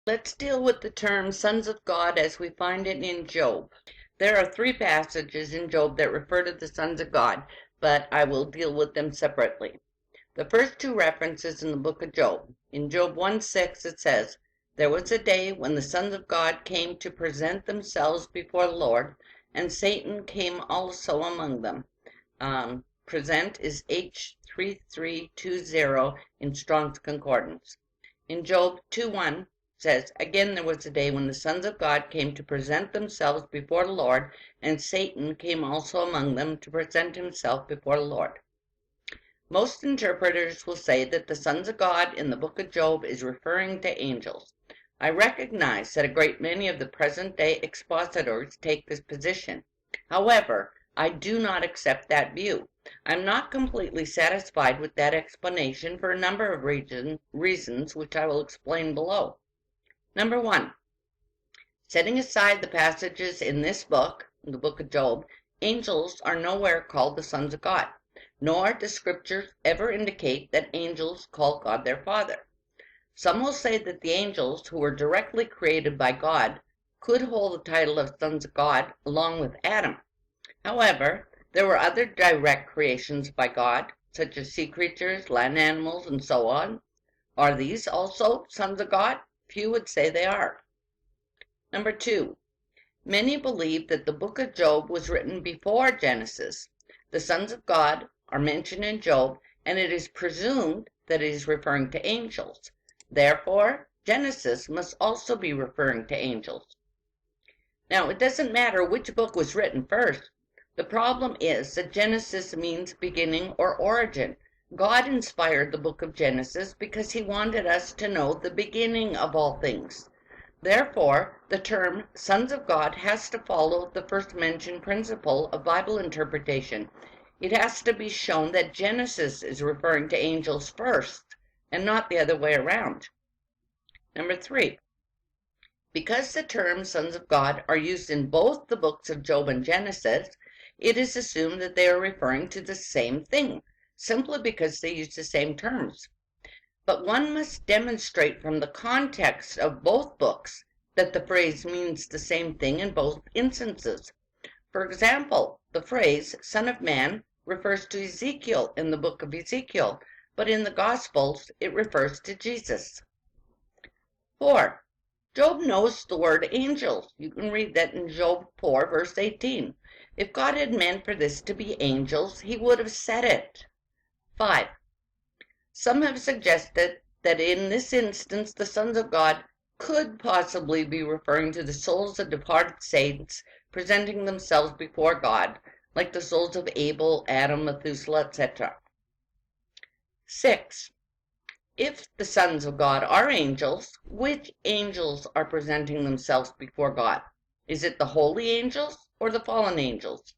Let's deal with the term sons of God as we find it in Job. There are 3 passages in Job that refer to the sons of God, but I will deal with them separately. The first 2 references in the book of Job. In Job 1:6 it says, "There was a day when the sons of God came to present themselves before the Lord, and Satan came also among them." Present is H3320 in Strong's Concordance. In Job 2:1 says, "Again there was a day when the sons of God came to present themselves before the Lord, and Satan came also among them to present himself before the Lord." Most interpreters will say that the sons of God in the book of Job is referring to angels. I recognize that a great many of the present-day expositors take this position. However, I do not accept that view. I'm not completely satisfied with that explanation for a number of reasons which I will explain below. Number 1, setting aside the passages in this book, the book of Job, angels are nowhere called the sons of God, nor does Scripture ever indicate that angels call God their Father. Some will say that the angels, who were directly created by God, could hold the title of sons of God along with Adam. However, there were other direct creations by God, such as sea creatures, land animals, and so on. Are these also sons of God? Few would say they are. Number 2, many believe that the book of Job was written before Genesis. The sons of God are mentioned in Job, and it is presumed that it is referring to angels. Therefore, Genesis must also be referring to angels. Now, it doesn't matter which book was written first. The problem is that Genesis means beginning or origin. God inspired the book of Genesis because he wanted us to know the beginning of all things. Therefore, the term sons of God has to follow the first mentioned principle of Bible interpretation. It has to be shown that Genesis is referring to angels first and not the other way around. Number 3, because the term sons of God are used in both the books of Job and Genesis, it is assumed that they are referring to the same thing, simply because they use the same terms. But one must demonstrate from the context of both books that the phrase means the same thing in both instances. For example, the phrase "Son of Man" refers to Ezekiel in the book of Ezekiel, but in the Gospels it refers to Jesus. 4, Job knows the word angels. You can read that in Job 4, verse 18. If God had meant for this to be angels, he would have said it. 5, some have suggested that in this instance the sons of God could possibly be referring to the souls of departed saints presenting themselves before God, like the souls of Abel, Adam, Methuselah, etc. 6, if the sons of God are angels, which angels are presenting themselves before God? Is it the holy angels or the fallen angels?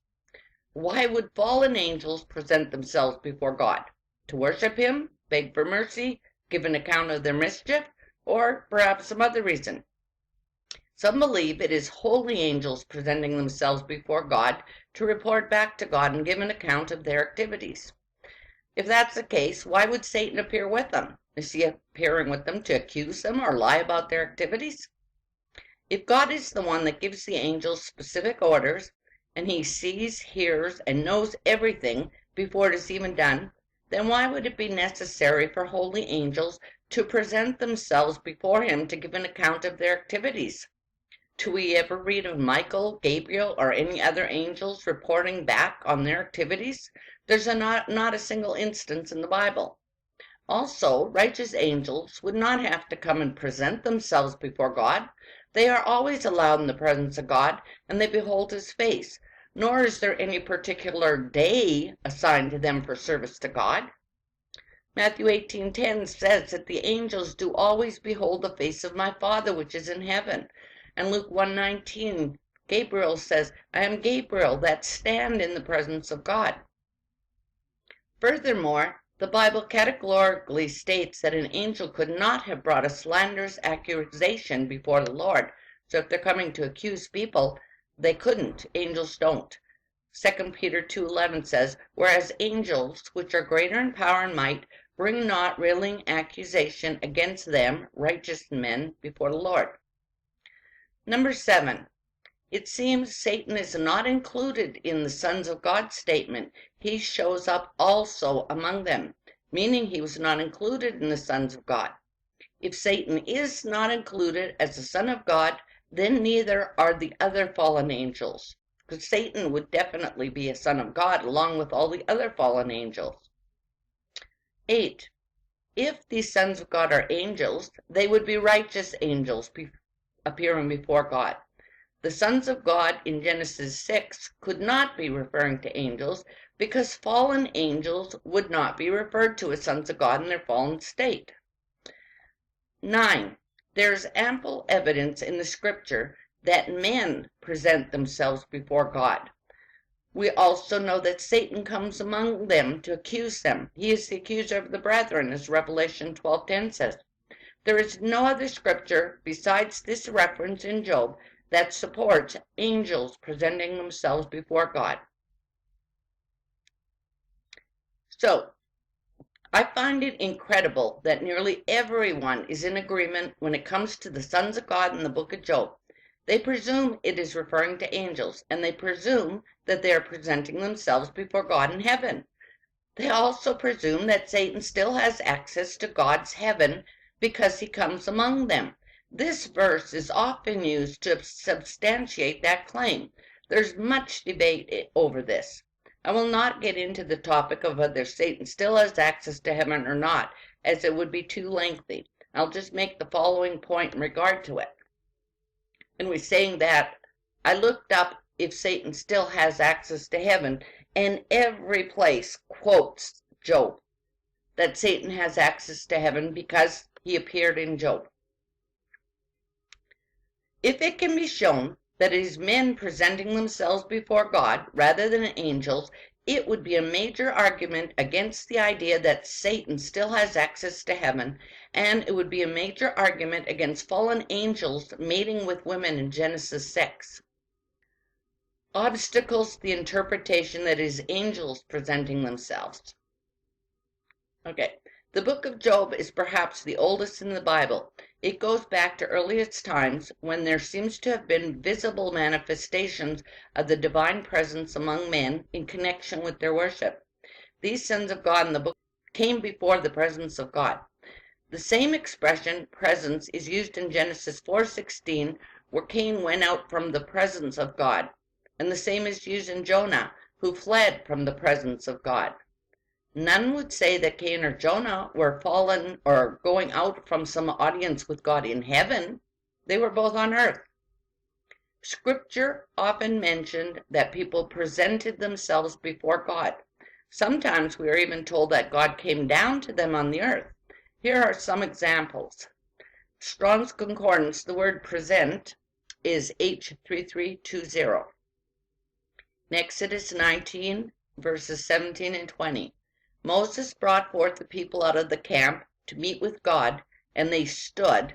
Why would fallen angels present themselves before God? To worship him, beg for mercy, give an account of their mischief, or perhaps some other reason? Some believe it is holy angels presenting themselves before God to report back to God and give an account of their activities. If that's the case, why would Satan appear with them? Is he appearing with them to accuse them or lie about their activities? If God is the one that gives the angels specific orders, and he sees, hears, and knows everything before it is even done, then why would it be necessary for holy angels to present themselves before him to give an account of their activities? Do we ever read of Michael, Gabriel, or any other angels reporting back on their activities? There's not a single instance in the Bible. Also, righteous angels would not have to come and present themselves before God. They are always allowed in the presence of God, and they behold his face, nor is there any particular day assigned to them for service to God. Matthew 18:10 says that the angels do always behold the face of my Father which is in heaven. And Luke 1:19, Gabriel says, "I am Gabriel that stand in the presence of God." Furthermore, the Bible categorically states that an angel could not have brought a slanderous accusation before the Lord. So if they're coming to accuse people, they couldn't. Angels don't. 2 Peter 2:11 says, "Whereas angels, which are greater in power and might, Bring not railing accusation against them, righteous men, before the Lord. Number 7. It seems Satan is not included in the sons of God statement. He shows up also among them, meaning he was not included in the sons of God. If Satan is not included as a son of God, then neither are the other fallen angels, because Satan would definitely be a son of God along with all the other fallen angels. 8. If these sons of God are angels, they would be righteous angels appearing before God. The sons of God in Genesis 6 could not be referring to angels because fallen angels would not be referred to as sons of God in their fallen state. 9. There is ample evidence in the scripture that men present themselves before God. We also know that Satan comes among them to accuse them. He is the accuser of the brethren, as Revelation 12:10 says. There is no other scripture besides this reference in Job that supports angels presenting themselves before God. So, I find it incredible that nearly everyone is in agreement when it comes to the sons of God in the book of Job. They presume it is referring to angels, and they presume that they are presenting themselves before God in heaven. They also presume that Satan still has access to God's heaven because he comes among them. This verse is often used to substantiate that claim. There's much debate over this. I will not get into the topic of whether Satan still has access to heaven or not, as it would be too lengthy. I'll just make the following point in regard to it. And we're saying that I looked up if Satan still has access to heaven, and every place quotes Job, that Satan has access to heaven because he appeared in Job. If it can be shown that it is men presenting themselves before God rather than angels, it would be a major argument against the idea that Satan still has access to heaven, and it would be a major argument against fallen angels mating with women in Genesis 6. Obstacles to the interpretation that it is angels presenting themselves. Okay, the book of Job is perhaps the oldest in the Bible. It goes back to earliest times when there seems to have been visible manifestations of the divine presence among men in connection with their worship. These sons of God in the book came before the presence of God. The same expression, presence, is used in Genesis 4:16, where Cain went out from the presence of God, and the same is used in Jonah, who fled from the presence of God. None would say that Cain or Jonah were fallen or going out from some audience with God in heaven. They were both on earth. Scripture often mentioned that people presented themselves before God. Sometimes we are even told that God came down to them on the earth. Here are some examples. Strong's Concordance, the word present is H3320. In Exodus 19, verses 17 and 20. Moses brought forth the people out of the camp to meet with God, and they stood,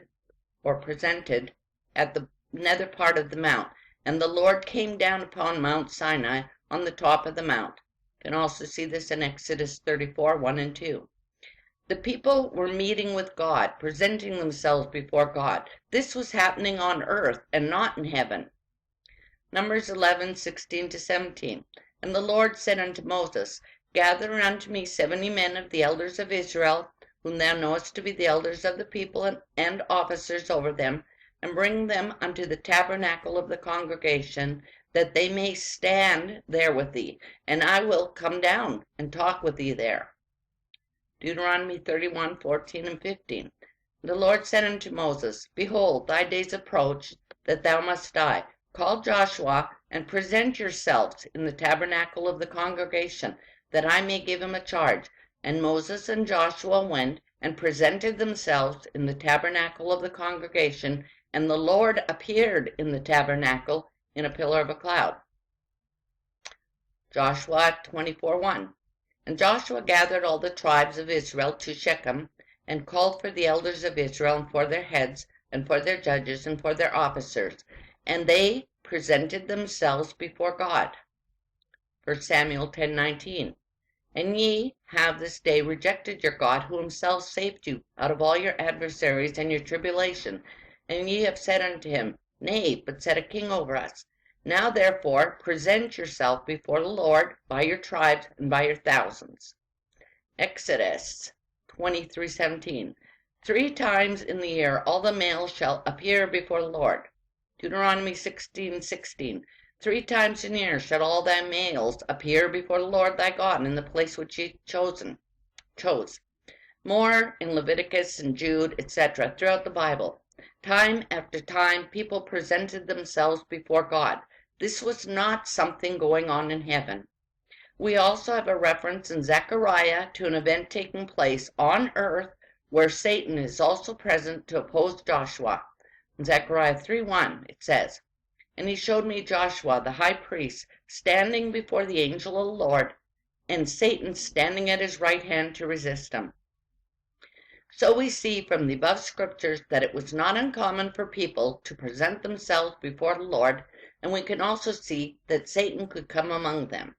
or presented, at the nether part of the mount. And the Lord came down upon Mount Sinai on the top of the mount. You can also see this in Exodus 34:1 and 2. The people were meeting with God, presenting themselves before God. This was happening on earth and not in heaven. Numbers 11:16 to 17. And the Lord said unto Moses, Gather unto me 70 men of the elders of Israel, whom thou knowest to be the elders of the people and officers over them, and bring them unto the tabernacle of the congregation, that they may stand there with thee, and I will come down and talk with thee there. Deuteronomy 31:14 and 15. The Lord said unto Moses, Behold, thy days approach, that thou must die. Call Joshua, and present yourselves in the tabernacle of the congregation, that I may give him a charge. And Moses and Joshua went and presented themselves in the tabernacle of the congregation, and the Lord appeared in the tabernacle in a pillar of a cloud. Joshua 24:1. And Joshua gathered all the tribes of Israel to Shechem, and called for the elders of Israel, and for their heads, and for their judges, and for their officers, and they presented themselves before God. 1 Samuel 10:19. And ye have this day rejected your God, who himself saved you out of all your adversaries and your tribulation. And ye have said unto him, Nay, but set a king over us. Now therefore present yourself before the Lord by your tribes and by your thousands. Exodus 23:17. 3 times in the year all the males shall appear before the Lord. Deuteronomy 16:16. 3 times in the year shall all thy males appear before the Lord thy God in the place which he chose. More in Leviticus and Jude, etc., throughout the Bible. Time after time, people presented themselves before God. This was not something going on in heaven. We also have a reference in Zechariah to an event taking place on earth where Satan is also present to oppose Joshua. In Zechariah 3:1 it says, And he showed me Joshua the high priest standing before the angel of the Lord, and Satan standing at his right hand to resist him. So we see from the above scriptures that it was not uncommon for people to present themselves before the Lord, and we can also see that Satan could come among them.